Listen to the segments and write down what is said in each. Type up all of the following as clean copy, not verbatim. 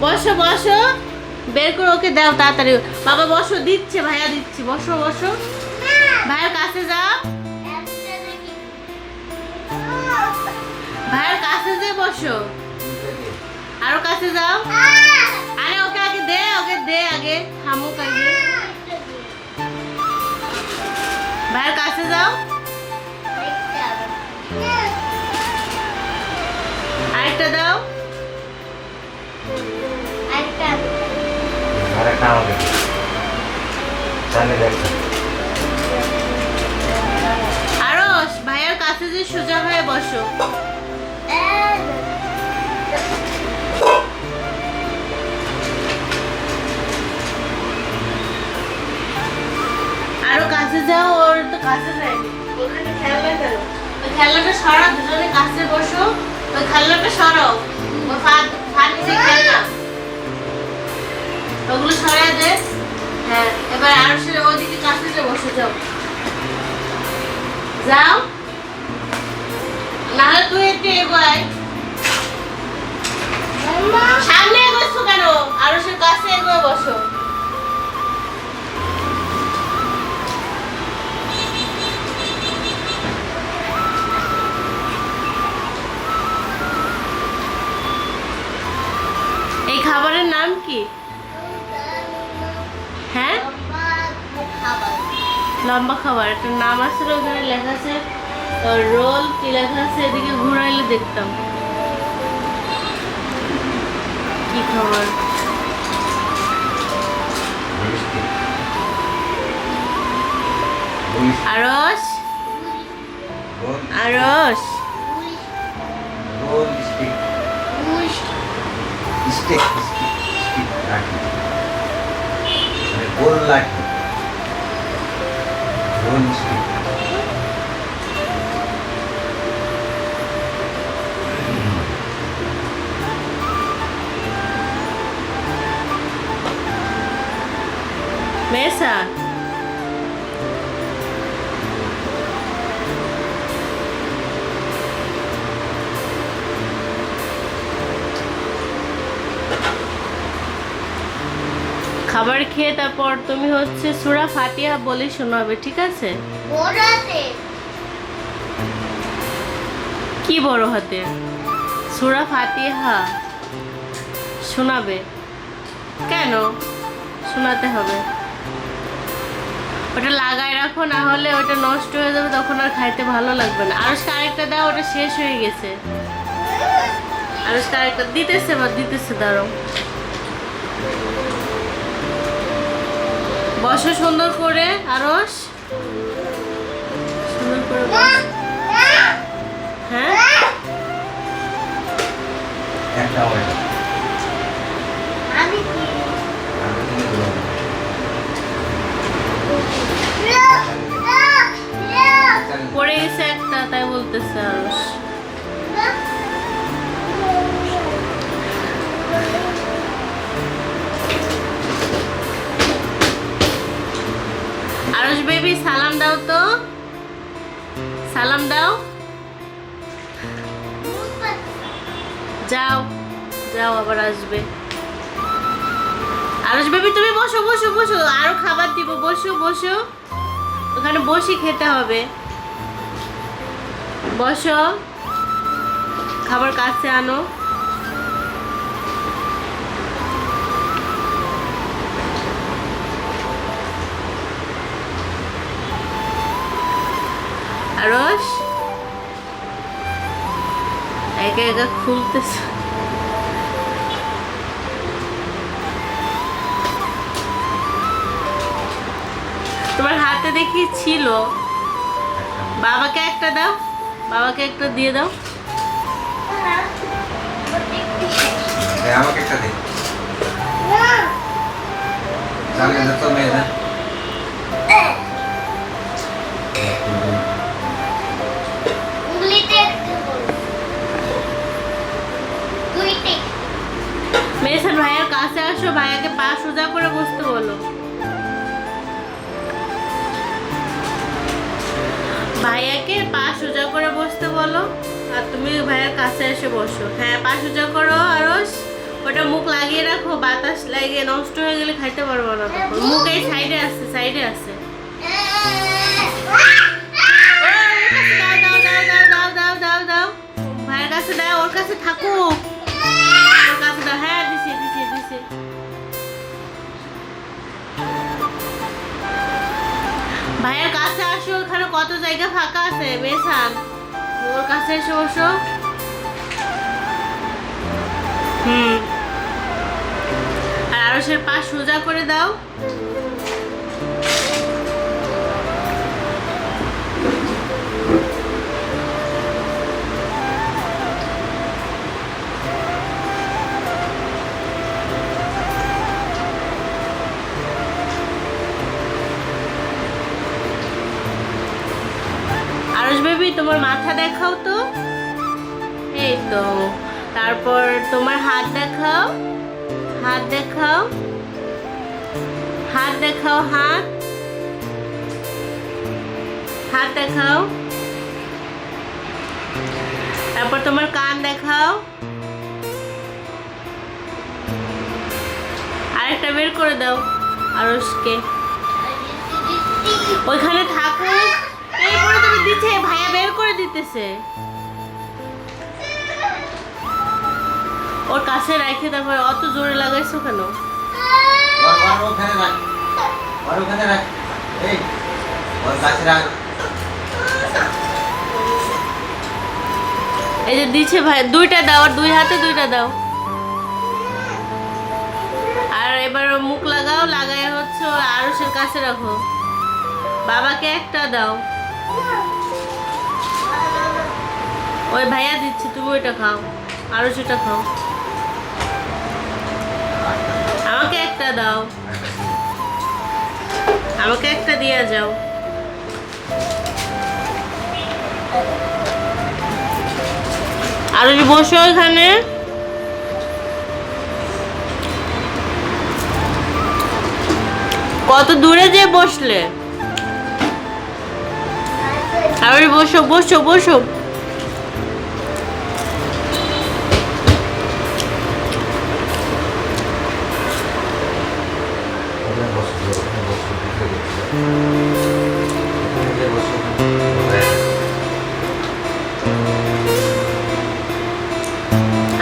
বসো বসো, বের করে ওকে দাও তাড়াতাড়ি। বাবা বসো, দিচ্ছে ভাইয়া দিচ্ছি, বসো বসো। ভাইয়ের কাছে যাও, ভাইয়ের কাছে যে বসো, আরো কাছে যাও। আরে ওকে আগে দে, ওকে দে আগে, থামুক আগে। ভাইয়ের কাছে যাও, আরেকটা দাও। আরো ভাইয়ের কাছে যে সোজা হয়ে বসো। আরো কাছে যাও, ওর তো কাছে যায়নি, ওখানে খেলনা খেলো। ওই খেলনাটা সরাও, দুজনে কাছে বসো। ওই খেলনাটা সরাও, ওই ফানিতে খেলনা ওগুলো সরাই দে। হ্যাঁ, এবার আরো সে ওইদিকে কাছে যে বসে যাও, যাও। নাহলে তুই একটু এগোয়, সামনে এগোচ্ছ কেন? আরো সে কাছে এগোয় বসো। এই খাবারের নাম কি? হ্যাঁ, লম্বা খাবার একটা নাম আসলে ওখানে লেখা আছে রোল, কি লেখা আছে এদিকে ঘুরাইলে দেখতাম কি খাবার। আরস আরস মেসা। খাবার খেয়ে তারপর তুমি হচ্ছে সূরা ফাতিহা বলে শোনাবে, ঠিক আছে? কি বড় হাতে? সূরা ফাতিহা শোনাবে। কেন শোনাতে হবে? ওটা লাগাই রাখো, না হলে ওটা নষ্ট হয়ে যাবে, তখন আর খাইতে ভালো লাগবে না। আরশকে আরেকটা দাও, ওটা শেষ হয়ে গেছে। আরশকে আরেকটা দিতেছে, বা দিতেছে, দাঁড়াও। বসো সুন্দর করে আরশ, সুন্দর করে বসো। হ্যাঁ, পড়ে গেছে একটা, তাই বলতেছে আরশ। আরশ বেবি সালাম দাও তো, সালাম দাও। যাও যাও, আবার আসবে। আরশ বেবি তুমি বসো বসো বসো, আরো খাবার দিব, বসো বসো, ওখানে বসে খেতে হবে। বসো, খাবার কাছে আনো। আরশ একা একা খুলতেছে। তোমার হাতে দেখি ছিল, বাবাকে একটা দাও, বাবাকে একটা দিয়ে দাও। আমাকে একটা দে। জানে না তো মেয়ে না। মেহসান ভাইয়ার কাছে আসো, ভাইয়াকে পা সোজা করে বসতে বলো। ভাইয়াকে পা সোজা করে বসতে বলো, আর তুমি ভাইয়ার কাছে এসে বসো। হ্যাঁ, পা সোজা করো আরশ, ওটা মুখ লাগিয়ে লাগিয়ে রাখো, বাতাস লাগে নষ্ট হয়ে গেলে খাইতে পারবো না তখন। মুখ এই সাইডে আছে, সাইডে আছে। দাও দাও দাও দাও দাও দাও দাও, ভাইয়ের কাছে দাও, ওর কাছে থাকুক, ওর কাছে দাও। হ্যাঁ দিছি দিছি দিছি। ভাইয়ের কাছে আসো, ওখানে কত জায়গা ফাঁকা আছে, বেসান ওর কাছে এসে বসো। আর আরশের পা সোজা করে দাও। আরশ বেবি তোমার মাথা দেখাও তো, এই তো। তারপর তোমার হাত দেখাও, হাত দেখাও, হাত দেখাও, হাত, হাত দেখাও। তারপর তোমার কান দেখাও। আরেকটা বের করে দাও আরশকে, ওইখানে থাকো। এরপরে তুমি দিচ্ছে, ভাইয়া বের করে দিতেছে। ওর কাছে রাখে, তারপর অত জোরে লাগাইছো কেন? এই যে দিচ্ছে ভাই, দুইটা দাও, আর দুই হাতে দুইটা দাও। আর এবার মুখ লাগাও, লাগাই হচ্ছে আরশের কাছে রাখো। বাবাকে একটা দাও, ওই ভাইয়া দিচ্ছে, তুমি ওইটা খাও, আরো সেটা খাও। আমাকে একটা দাও, আমাকে একটা দিয়ে যাও। আর বসো এখানে। কত দূরে যে বসলে। আর বসো বসো বসো।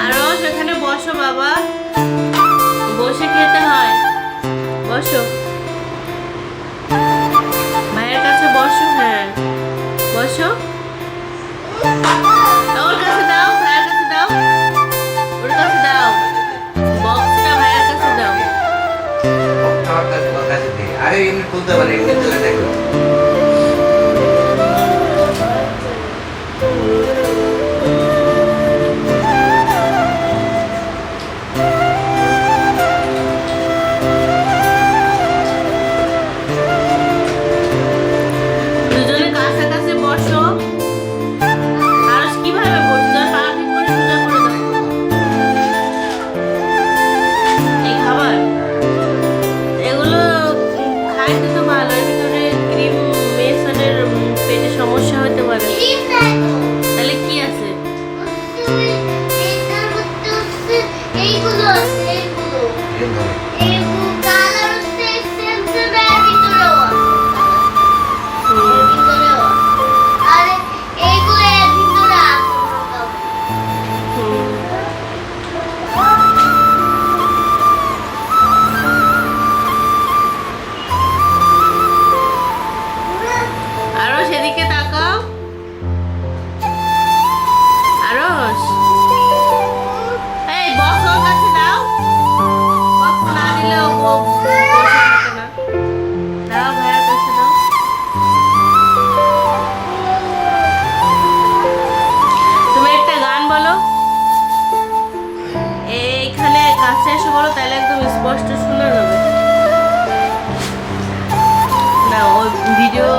আরো সেখানে বসো বাবা, বসে খেতে হয়, বসো। ভাইয়ের কাছে বসো, হ্যাঁ বসো। ওর কাছে দাও, ভাইয়ের কাছে দাও, ওর কাছে দাও, বক্সটা ভাইয়ের কাছে দাও। আরে এমনি খুলতে পারে, এমনি তুলে দেখো। দুজনে কাছাকাছি বসো। আরশ কিভাবে বসছো? পা ঠিক করে সোজা করে দাও। এই খাবার এগুলো খাইতে তো ভালো, এর ভিতরে ক্রিম মেশানোর পেটে সমস্যা হতে পারে। তাহলে কি আছে? আরো সেদিকে তাকাও। আরশ, এই বক্স ওর কাছে দাও। বক্স না দিলে ও বসে থাকে না। দাও, ভাইয়ের কাছে দাও। তুমি একটা গান বলো, এইখানে কাছে এসে বলো, তাহলে একদম স্পষ্ট শোনা যাবে। না, ও ভিডিও